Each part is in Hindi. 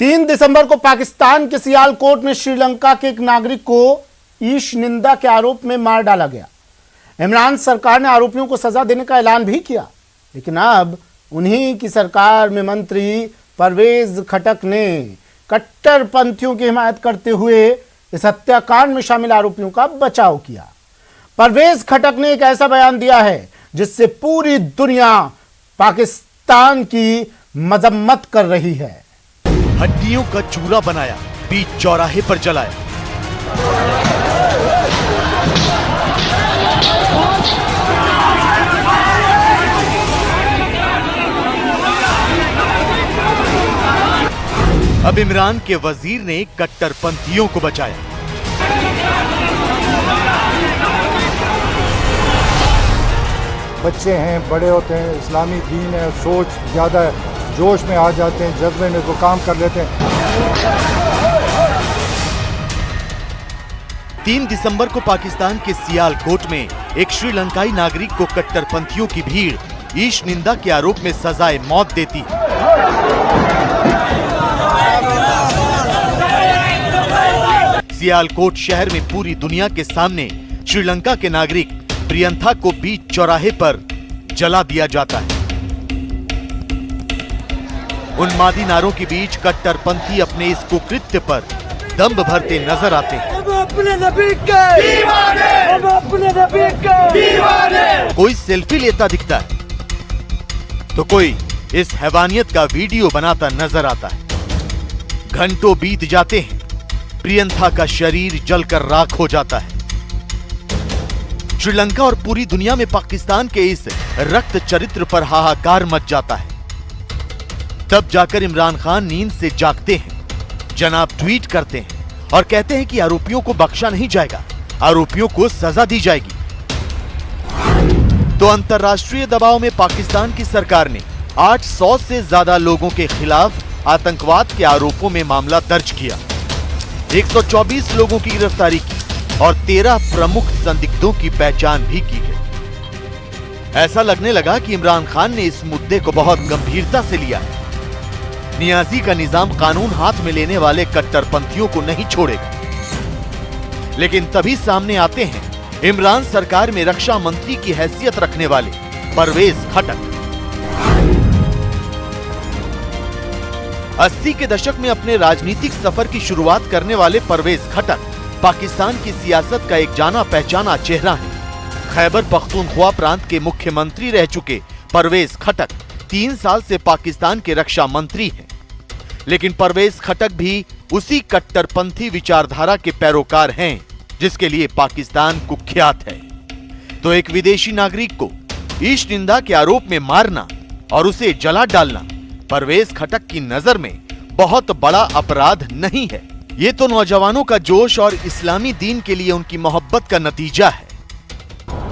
3 दिसंबर को पाकिस्तान के सियालकोट में श्रीलंका के एक नागरिक को ईश निंदा के आरोप में मार डाला गया। इमरान सरकार ने आरोपियों को सजा देने का ऐलान भी किया, लेकिन अब उन्हीं की सरकार में मंत्री परवेज खटक ने कट्टरपंथियों की हिमायत करते हुए इस हत्याकांड में शामिल आरोपियों का बचाव किया। परवेज खटक ने एक ऐसा बयान दिया है जिससे पूरी दुनिया पाकिस्तान की मजम्मत कर रही है। हड्डियों का चूरा बनाया, बीच चौराहे पर जलाया। अब इमरान के वजीर ने कट्टरपंथियों को बचाया। बच्चे हैं, बड़े होते हैं, इस्लामी दीन है, सोच ज़्यादा है, जोश में आ जाते हैं, जज्बे में वो काम कर लेते हैं। 3 दिसंबर को पाकिस्तान के सियालकोट में एक श्रीलंकाई नागरिक को कट्टरपंथियों की भीड़ ईश निंदा के आरोप में सजाए मौत देती है। सियालकोट शहर में पूरी दुनिया के सामने श्रीलंका के नागरिक प्रियंथा को बीच चौराहे पर जला दिया जाता है। उन्मादी नारों के बीच कट्टरपंथी अपने इस कुकृत्य पर दम भरते नजर आते हैं। कोई सेल्फी लेता दिखता है तो कोई इस हैवानियत का वीडियो बनाता नजर आता है। घंटों बीत जाते हैं, प्रियंथा का शरीर जलकर राख हो जाता है। श्रीलंका और पूरी दुनिया में पाकिस्तान के इस रक्त चरित्र पर हाहाकार मच जाता है। तब जाकर इमरान खान नींद से जागते हैं, जनाब ट्वीट करते हैं और कहते हैं कि आरोपियों को बख्शा नहीं जाएगा, आरोपियों को सजा दी जाएगी। तो अंतर्राष्ट्रीय दबाव में पाकिस्तान की सरकार ने 800 से ज्यादा लोगों के खिलाफ आतंकवाद के आरोपों में मामला दर्ज किया। 124 लोगों की गिरफ्तारी की और 13 प्रमुख संदिग्धों की पहचान भी की गई। ऐसा लगने लगा कि इमरान खान ने इस मुद्दे को बहुत गंभीरता से लिया है। नियाजी का निजाम कानून हाथ में लेने वाले कट्टरपंथियों को नहीं छोड़ेगा। लेकिन तभी सामने आते हैं इमरान सरकार में रक्षा मंत्री की हैसियत रखने वाले परवेज खटक। 80 के दशक में अपने राजनीतिक सफर की शुरुआत करने वाले परवेज खटक पाकिस्तान की सियासत का एक जाना पहचाना चेहरा है। खैबर पख्तूनख्वा प्रांत के मुख्यमंत्री रह चुके परवेज खटक 3 साल से पाकिस्तान के रक्षा मंत्री हैं। लेकिन परवेज खटक भी उसी कट्टरपंथी विचारधारा के पैरोकार हैं जिसके लिए पाकिस्तान कुख्यात है। तो एक विदेशी नागरिक को ईश निंदा के आरोप में मारना और उसे जला डालना परवेज खटक की नजर में बहुत बड़ा अपराध नहीं है। ये तो नौजवानों का जोश और इस्लामी दीन के लिए उनकी मोहब्बत का नतीजा है।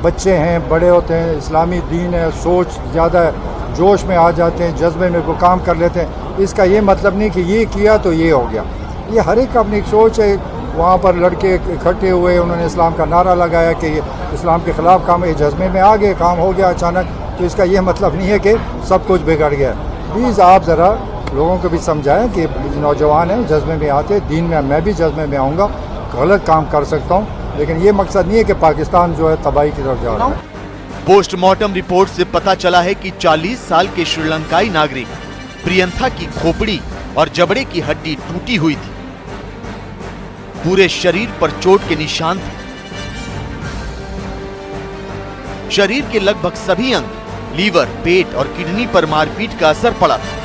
बच्चे हैं, बड़े होते हैं, इस्लामी दीन है, सोच ज़्यादा है, जोश में आ जाते हैं, जज्बे में वो काम कर लेते हैं। इसका ये मतलब नहीं कि ये किया तो ये हो गया। ये हर एक अपनी सोच है। वहाँ पर लड़के इकट्ठे हुए, उन्होंने इस्लाम का नारा लगाया कि इस्लाम के खिलाफ काम, ये जज्बे में आ गए, काम हो गया अचानक। तो इसका ये मतलब नहीं है कि सब कुछ बिगड़ गया। प्लीज़ आप ज़रा लोगों को भी समझाएं कि नौजवान हैं, जज्बे में आते, दीन में मैं भी जज्बे में आऊँगा, गलत काम कर सकता हूँ, लेकिन ये मकसद नहीं है कि पाकिस्तान जो है तबाही की तरफ जा रहा है। पोस्टमार्टम रिपोर्ट से पता चला है कि 40 साल के श्रीलंकाई नागरिक प्रियंथा की खोपड़ी और जबड़े की हड्डी टूटी हुई थी। पूरे शरीर पर चोट के निशान थे। शरीर के लगभग सभी अंग, लीवर, पेट और किडनी पर मारपीट का असर पड़ा था।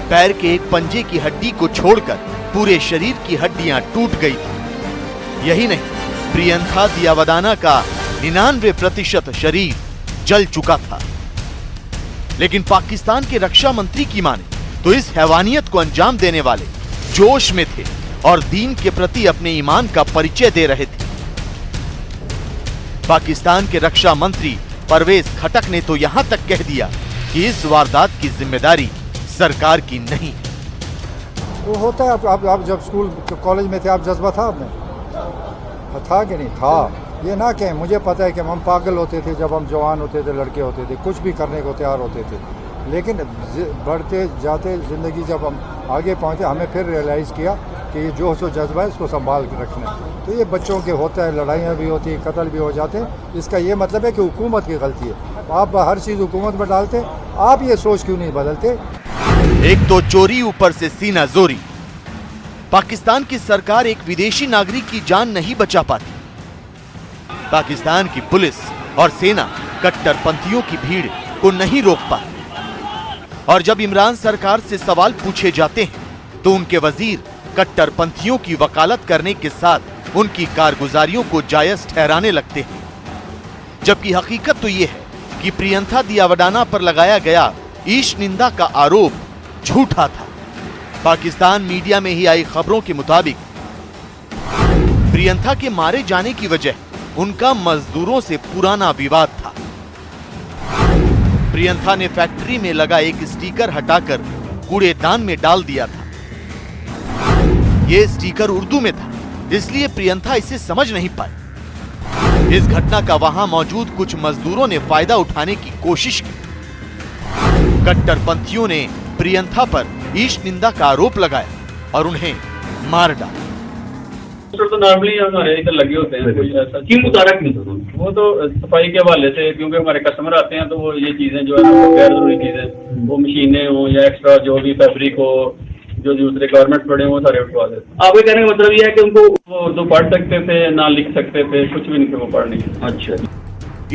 पैर के एक पंजे की हड्डी को छोड़कर पूरे शरीर की हड्डियां टूट गई थी। यही नहीं, प्रियंथा दियावदाना का 99% शरीर जल चुका था। लेकिन पाकिस्तान के रक्षा मंत्री की माने तो इस हैवानियत को अंजाम देने वाले जोश में थे और दीन के प्रति अपने ईमान का परिचय दे रहे थे। पाकिस्तान के रक्षा मंत्री परवेज खटक ने तो यहां तक कह दिया कि इस वारदात की जिम्मेदारी सरकार की नहीं। वो होता है, आप जब स्कूल कॉलेज में थे, आप जज्बा था आपने? था कि नहीं था? ये ना कहें, मुझे पता है कि हम पागल होते थे जब हम जवान होते थे, लड़के होते थे, कुछ भी करने को तैयार होते थे। लेकिन बढ़ते जाते ज़िंदगी जब हम आगे पहुँचे, हमें फिर रियलाइज़ किया कि ये जोश और जज्बा है, इसको संभाल के रखना है। तो ये बच्चों के होता है, लड़ाइयाँ भी होती हैं, कत्ल भी हो जाते हैं। इसका ये मतलब है कि हुकूमत की गलती है। आप हर चीज़ हुकूमत में डालते, आप ये सोच क्यों नहीं बदलते? एक तो चोरी, ऊपर से सीना जोरी। पाकिस्तान की सरकार एक विदेशी नागरिक की जान नहीं बचा पाती। पाकिस्तान की पुलिस और सेना कट्टरपंथियों की भीड़ को नहीं रोक पाती। और जब इमरान सरकार से सवाल पूछे जाते हैं तो उनके वजीर कट्टरपंथियों की वकालत करने के साथ उनकी कारगुजारियों को जायज ठहराने लगते हैं। जबकि हकीकत तो ये है कि प्रियंथा दियावडाना पर लगाया गया ईश निंदा का आरोप झूठा था। पाकिस्तान मीडिया में ही आई खबरों के मुताबिक प्रियंथा के मारे जाने की वजह उनका मजदूरों से पुराना विवाद था। प्रियंथा ने फैक्ट्री में लगा एक स्टिकर हटाकर कूड़ेदान में डाल दिया था। यह स्टिकर उर्दू में था, इसलिए प्रियंथा इसे समझ नहीं पाई। इस घटना का वहां मौजूद कुछ मजदूरों ने फायदा उठाने की कोशिश की। कट्टरपंथियों ने प्रियंथा पर ईश निंदा का आरोप लगाया और उन्हें मार डाला। तो नॉर्मली हमारे इधर लगे होते हैं, कोई ऐसा क्यों मुतारक नहीं था? वो तो सफाई के हवाले से, क्योंकि हमारे कस्टमर आते हैं तो वो ये चीजें जो है ना, वो गैर जरूरी चीजें, वो मशीनें हो या एक्स्ट्रा जो भी फैब्रिक हो, जो दूसरे गारमेंट पड़े वो सारे उठवा देते हैं। आपके कहने का मतलब ये है कि उनको वो उर्दू पढ़ सकते थे, ना लिख सकते थे, कुछ भी नहीं थे वो पढ़ नहीं। अच्छा।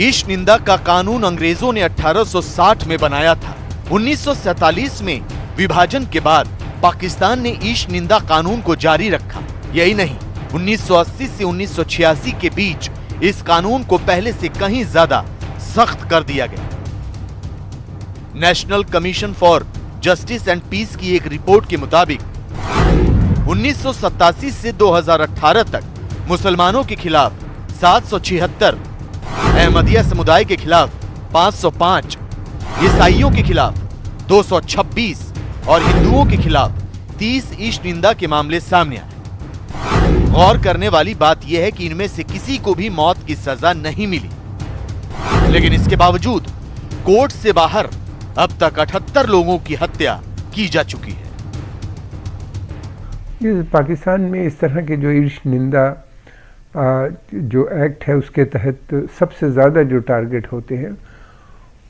ईश निंदा का कानून अंग्रेजों ने 1860 में बनाया था। 1947 में विभाजन के बाद पाकिस्तान ने ईश निंदा कानून को जारी रखा। यही नहीं, 1980 से 1986 के बीच इस कानून को पहले से कहीं ज्यादा सख्त कर दिया गया। National Commission for Justice and Peace की एक रिपोर्ट के मुताबिक 1987 से 2018 तक मुसलमानों के खिलाफ 776, अहमदिया समुदाय के खिलाफ 505, ईसाइयों के खिलाफ 226 और हिंदुओं के खिलाफ 30 ईश निंदा के मामले सामने आए। गौर करने वाली बात यह है कि इनमें से किसी को भी मौत की सजा नहीं मिली, लेकिन इसके बावजूद कोर्ट से बाहर अब तक 78 लोगों की हत्या की जा चुकी है। पाकिस्तान में इस तरह के जो ईश निंदा जो एक्ट है उसके तहत सबसे ज़्यादा जो टारगेट होते हैं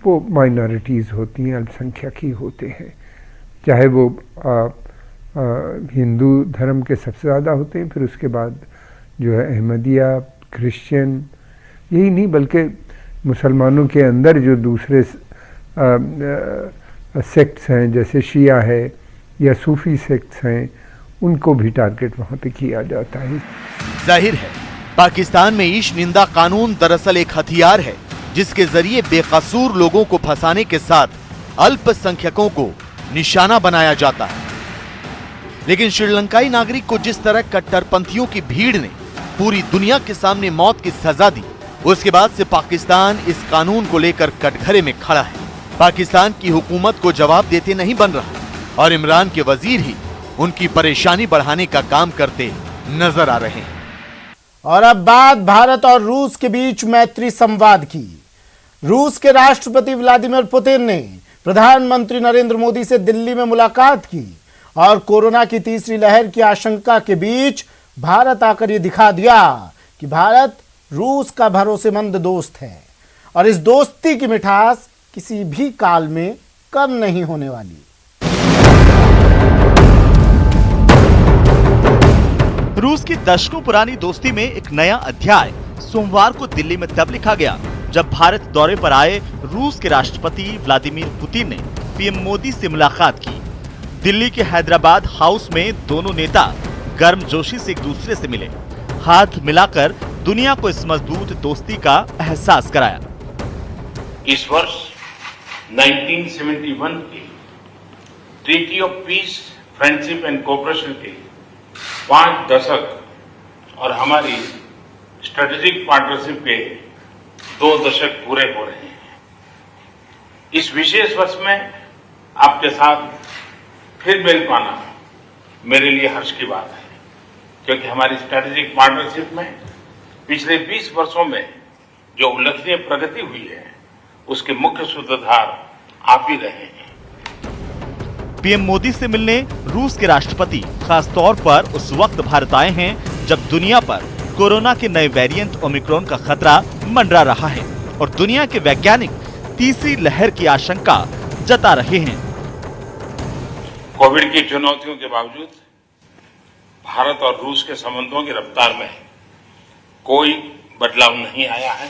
वो माइनॉरिटीज़ होती हैं, अल्पसंख्यक ही होते हैं। चाहे वो हिंदू धर्म के सबसे ज़्यादा होते हैं, फिर उसके बाद जो है अहमदिया, क्रिश्चियन, यही नहीं बल्कि मुसलमानों के अंदर जो दूसरे सेक्ट्स हैं जैसे शिया है या सूफी सेक्ट्स हैं, उनको भी टारगेट वहाँ पे किया जाता है। जाहिर है पाकिस्तान में ईश निंदा कानून दरअसल एक हथियार है जिसके जरिए बेकसूर लोगों को फंसाने के साथ अल्पसंख्यकों को निशाना बनाया जाता है। लेकिन श्रीलंकाई नागरिक को जिस तरह कट्टरपंथियों की भीड़ ने पूरी दुनिया के सामने मौत की सजा दी, उसके बाद से पाकिस्तान इस कानून को लेकर कटघरे में खड़ा है। पाकिस्तान की हुकूमत को जवाब देते नहीं बन रहा और इमरान के वजीर ही उनकी परेशानी बढ़ाने का काम करते नजर आ रहे हैं। और अब बात भारत और रूस के बीच मैत्री संवाद की। रूस के राष्ट्रपति व्लादिमीर पुतिन ने प्रधानमंत्री नरेंद्र मोदी से दिल्ली में मुलाकात की और कोरोना की तीसरी लहर की आशंका के बीच भारत आकर यह दिखा दिया कि भारत रूस का भरोसेमंद दोस्त है और इस दोस्ती की मिठास किसी भी काल में कम नहीं होने वाली। रूस की दशकों पुरानी दोस्ती में एक नया अध्याय सोमवार को दिल्ली में तब लिखा गया जब भारत दौरे पर आए रूस के राष्ट्रपति व्लादिमीर पुतिन ने पीएम मोदी से मुलाकात की। दिल्ली के हैदराबाद हाउस में दोनों नेता गर्मजोशी से एक दूसरे से मिले, हाथ मिलाकर दुनिया को इस मजबूत दोस्ती का एहसास कराया। इस वर्ष 1971 के treaty of peace, friendship and cooperation के 5 दशक और हमारी स्ट्रेटेजिक पार्टनरशिप के 2 दशक पूरे हो रहे हैं। इस विशेष वर्ष में आपके साथ फिर मिल पाना मेरे लिए हर्ष की बात है, क्योंकि हमारी स्ट्रेटेजिक पार्टनरशिप में पिछले 20 वर्षों में जो उल्लेखनीय प्रगति हुई है उसके मुख्य सूत्रधार आप ही रहे हैं। पीएम मोदी से मिलने रूस के राष्ट्रपति खास तौर पर उस वक्त भारत आए हैं जब दुनिया पर कोरोना के नए वेरिएंट ओमिक्रॉन का खतरा मंडरा रहा है और दुनिया के वैज्ञानिक तीसरी लहर की आशंका जता रहे हैं। कोविड की चुनौतियों के बावजूद भारत और रूस के संबंधों की रफ्तार में कोई बदलाव नहीं आया है।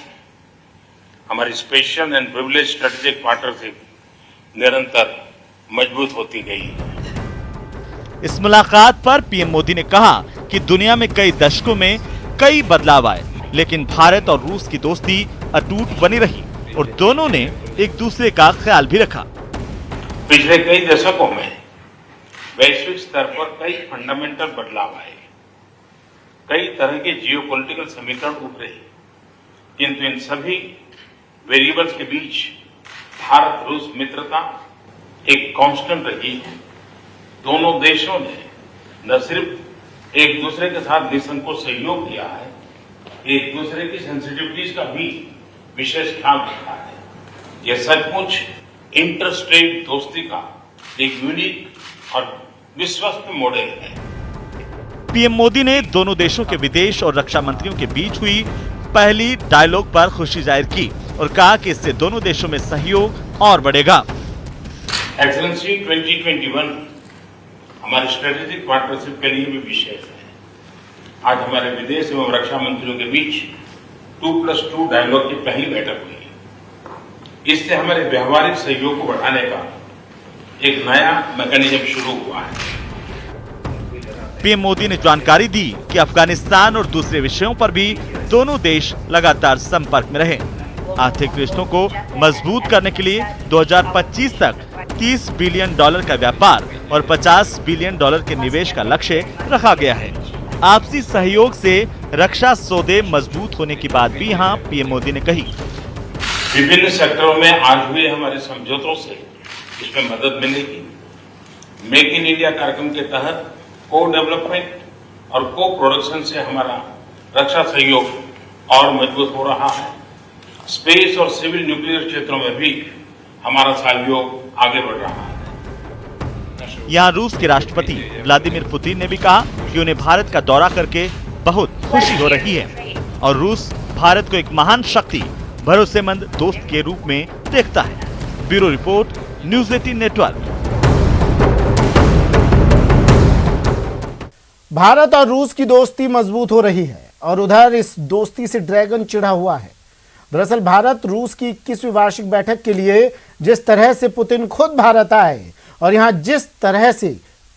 हमारी special and privilege strategic partnership निरंतर मजबूत होती गई है। इस मुलाकात पर पीएम मोदी ने कहा कि दुनिया में कई दशकों में कई बदलाव आए, लेकिन भारत और रूस की दोस्ती अटूट बनी रही और दोनों ने एक दूसरे का ख्याल भी रखा। पिछले कई दशकों में वैश्विक स्तर पर कई फंडामेंटल बदलाव आए, कई तरह के जियोपॉलिटिकल समीकरण उभरे, किंतु इन सभी वेरिएबल्स के बीच भारत रूस मित्रता एक कांस्टेंट रही है। दोनों देशों ने न सिर्फ एक दूसरे के साथ निसंकोच सहयोग किया है, एक दूसरे की सेंसिटिविटीज का भी विशेष ख्याल रखा है। यह सचमुच इंटरस्टेट दोस्ती का एक यूनिक और विश्वस्त मॉडल है। पीएम मोदी ने दोनों देशों के विदेश और रक्षा मंत्रियों के बीच हुई पहली डायलॉग पर खुशी जाहिर की और कहा कि इससे दोनों देशों में सहयोग और बढ़ेगा। एक्सेलेंसी 2021 हमारी स्ट्रेटेजिक पार्टनरशिप के लिए भी विशेष है। आज हमारे विदेश एवं रक्षा मंत्रियों के बीच 2+2 डायलॉग की पहली बैठक हुई। इससे हमारे व्यवहारिक सहयोग को बढ़ाने का एक नया मैकेनिज्म शुरू हुआ है। पीएम मोदी ने जानकारी दी कि अफगानिस्तान और दूसरे विषयों पर भी दोनों देश लगातार संपर्क में रहे। आर्थिक रिश्तों को मजबूत करने के लिए 2025 तक $30 बिलियन का व्यापार और $50 बिलियन के निवेश का लक्ष्य रखा गया है। आपसी सहयोग से रक्षा सौदे मजबूत होने की बात भी यहाँ पीएम मोदी ने कही। विभिन्न सेक्टरों में आज हुए हमारे समझौतों से इसमें मदद मिलेगी। मेक इन इंडिया कार्यक्रम के तहत को डेवलपमेंट और को प्रोडक्शन से हमारा रक्षा सहयोग और मजबूत हो रहा है। स्पेस और सिविल न्यूक्लियर क्षेत्रों में भी हमारा सहयोग आगे बढ़ रहा है। यहाँ रूस के राष्ट्रपति व्लादिमीर पुतिन ने भी कहा कि उन्हें भारत का दौरा करके बहुत खुशी हो रही है और रूस भारत को एक महान शक्ति, भरोसेमंद दोस्त के रूप में देखता है। Bureau report, news 18 network. Bharat और रूस की दोस्ती मजबूत हो रही है और उधर इस दोस्ती से ड्रैगन चिढ़ा हुआ है। दरअसल भारत रूस की 21वीं वार्षिक बैठक के लिए जिस तरह से पुतिन खुद भारत आए और यहां जिस तरह से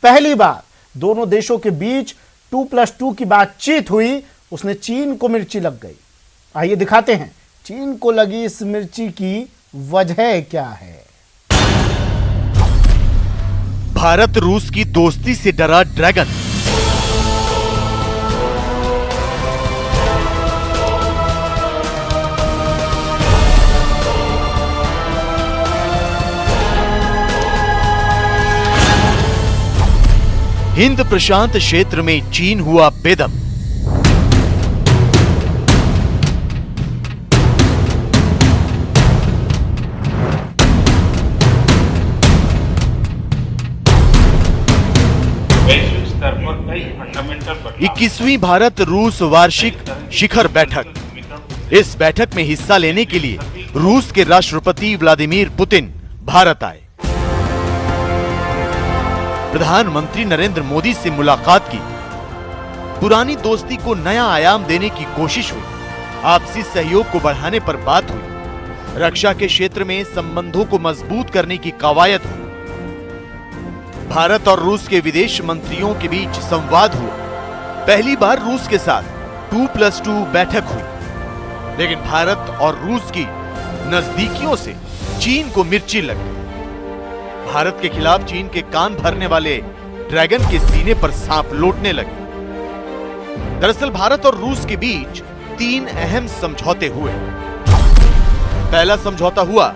पहली बार दोनों देशों के बीच 2+2 की बातचीत हुई, उसने चीन को मिर्ची लग गई। आइए दिखाते हैं चीन को लगी इस मिर्ची की वजह क्या है। भारत रूस की दोस्ती से डरा ड्रैगन। हिंद प्रशांत क्षेत्र में चीन हुआ बेदम। वैश्विक स्तर पर कई फंडामेंटल बदलाव। 21वीं भारत रूस वार्षिक शिखर बैठक। इस बैठक में हिस्सा लेने के लिए रूस के राष्ट्रपति व्लादिमीर पुतिन भारत आए। प्रधानमंत्री नरेंद्र मोदी से मुलाकात की। पुरानी दोस्ती को नया आयाम देने की कोशिश हुई। आपसी सहयोग को बढ़ाने पर बात हुई। रक्षा के क्षेत्र में संबंधों को मजबूत करने की कवायद हुई। भारत और रूस के विदेश मंत्रियों के बीच संवाद हुआ। पहली बार रूस के साथ 2+2 बैठक हुई, लेकिन भारत और रूस की नजदीकियों से चीन को मिर्ची लग गई। भारत के खिलाफ चीन के कान भरने वाले ड्रैगन के सीने पर सांप लौटने लगे। दरअसल भारत और रूस के बीच 3 अहम समझौते हुए। पहला समझौता हुआ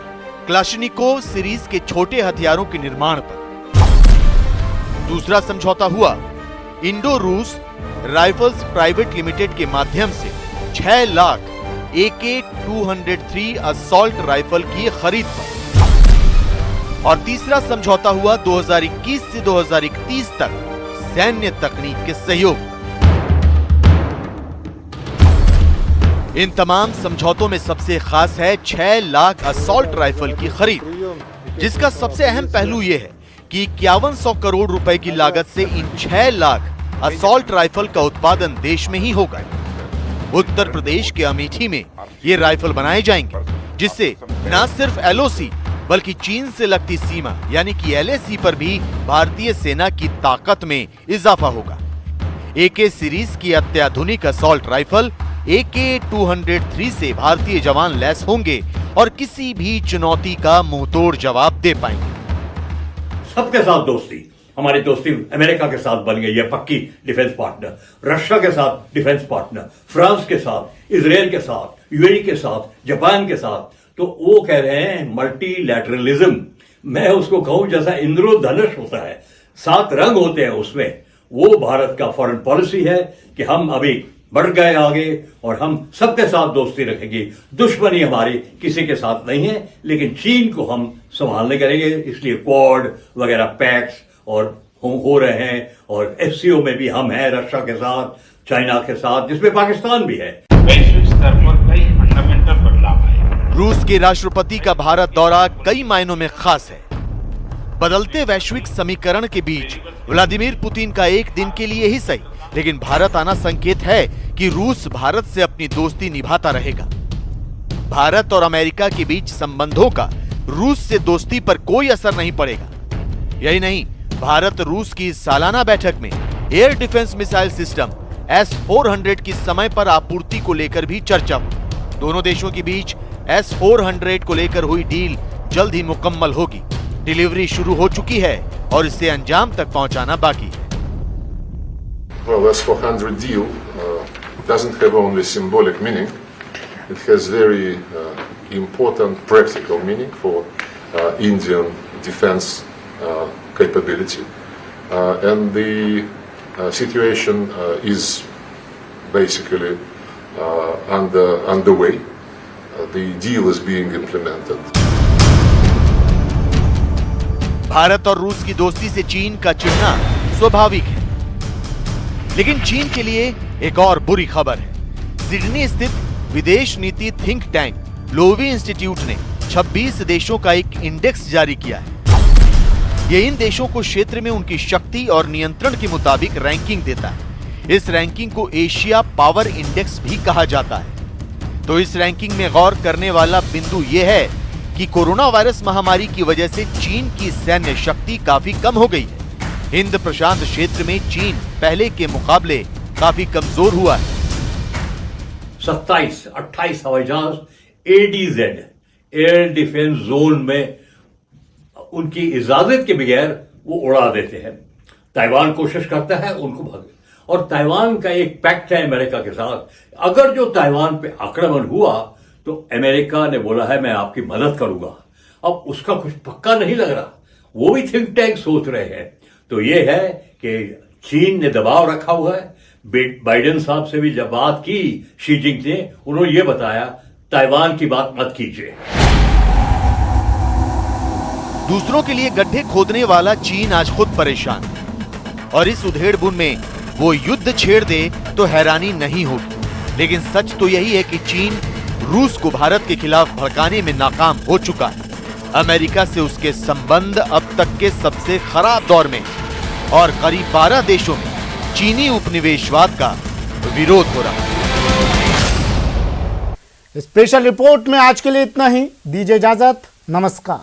क्लाशनिकोव सीरीज के छोटे हथियारों के निर्माण पर। दूसरा समझौता हुआ इंडो रूस राइफल्स प्राइवेट लिमिटेड के माध्यम से 6 लाख AK-203 असॉल्ट राइफल की खरीद पर। और तीसरा समझौता हुआ 2021 से 2031 तक सैन्य तकनीक के सहयोग। इन तमाम समझौतों में सबसे खास है 6 लाख असॉल्ट राइफल की खरीद, जिसका सबसे अहम पहलू यह है कि 5100 करोड़ रुपए की लागत से इन 6 लाख असॉल्ट राइफल का उत्पादन देश में ही होगा। उत्तर प्रदेश के अमेठी में ये राइफल बनाए जाएंगे, जिससे न सिर्फ एलओसी बल्कि चीन से लगती सीमा यानी कि एलएसी पर भी भारतीय सेना की ताकत में इजाफा होगा। AK सीरीज की अत्याधुनिक असॉल्ट राइफल AK-203 से भारतीय जवान लैस होंगे और किसी भी चुनौती का मुंहतोड़ जवाब दे पाएंगे। सबके साथ दोस्ती, हमारी दोस्ती अमेरिका के साथ बन गई है पक्की डिफेंस पार्टनर, रशिया के साथ डिफेंस पार्टनर, फ्रांस के साथ, इजराइल के साथ, यूएई के साथ, जापान के साथ। तो वो कह रहे हैं मल्टीलैटरलिज्म, मैं उसको कहूं जैसा इंद्रधनुष होता है, 7 रंग होते हैं उसमें, वो भारत का फॉरेन पॉलिसी है कि हम अभी बढ़ गए आगे और हम सबके साथ दोस्ती रखेंगे। दुश्मनी हमारी किसी के साथ नहीं है, लेकिन चीन को हम संभालने करेंगे, इसलिए क्वाड वगैरह पैक्स और हो रहे हैं, और FCO में भी हम हैं रशिया के साथ, चाइना के साथ, जिसमें पाकिस्तान भी है। वैश्विक स्तर पर कई फंडामेंटल बदलाव आए। रूस के राष्ट्रपति का भारत दौरा कई मायनों में खास है। बदलते वैश्विक समीकरण के बीच व्लादिमीर पुतिन का एक दिन के लिए ही सही, लेकिन भारत आना संकेत है कि रूस भारत से अपनी दोस्ती निभाता रहेगा। भारत और अमेरिका के बीच संबंधों का रूस से दोस्ती पर कोई असर नहीं पड़ेगा। यही नहीं, भारत रूस की सालाना बैठक में air defence missile system S-400 की समय पर आपूर्ति को लेकर भी चर्चा हुई। दोनों देशों के बीच S-400 को लेकर हुई डील जल्द ही मुकम्मल होगी। डिलीवरी शुरू हो चुकी है और इसे अंजाम तक पहुंचाना बाकी है। Well, S-400 deal doesn't have only symbolic meaning. It has very important practical meaning for Indian defense capability. And the situation is basically underway. The deal is being implemented. Bharat और रूस की दोस्ती से चीन का चिढ़ना स्वाभाविक है, लेकिन चीन के लिए एक और बुरी खबर है। सिडनी स्थित विदेश नीति थिंक टैंक लोवी इंस्टीट्यूट ने 26 देशों का एक इंडेक्स जारी किया है। ये इन देशों को क्षेत्र में उनकी शक्ति और नियंत्रण के मुताबिक रैंकिंग देता है। इस रैंकिंग को एशिया पावर इंडेक्स भी कहा जाता है। तो इस रैंकिंग में गौर करने वाला बिंदु यह है कि कोरोना वायरस महामारी की वजह से चीन की सैन्य शक्ति काफी कम हो गई है। हिंद प्रशांत क्षेत्र में चीन पहले के मुकाबले काफी कमजोर हुआ है। 27-28 हवाई जहाज ADZ एयर डिफेंस जोन में उनकी इजाजत के बगैर वो उड़ा देते हैं। ताइवान कोशिश करता है उनको भागे, और ताइवान का एक पैक्ट है अमेरिका के साथ, अगर जो ताइवान पे आक्रमण हुआ तो अमेरिका ने बोला है मैं आपकी मदद करूंगा। अब उसका कुछ पक्का नहीं लग रहा, वो भी थिंक टैंक सोच रहे हैं। तो ये है कि चीन ने दबाव रखा हुआ है। बाइडेन साहब से भी जब बात की शी जिनपिंग ने, उन्होंने ये बताया ताइवान की बात मत कीजिए। दूसरों के लिए गड्ढे खोदने वाला चीन आज खुद परेशान है, और इस उधेड़-बुन में वो युद्ध छेड़ दे तो हैरानी नहीं होगी। लेकिन सच तो यही है कि चीन रूस को भारत के खिलाफ भड़काने में नाकाम हो चुका है। अमेरिका से उसके संबंध अब तक के सबसे खराब दौर में, और करीब 12 देशों में चीनी उपनिवेशवाद का विरोध हो रहा है। स्पेशल रिपोर्ट में आज के लिए इतना ही। दीजिए इजाजत, नमस्कार।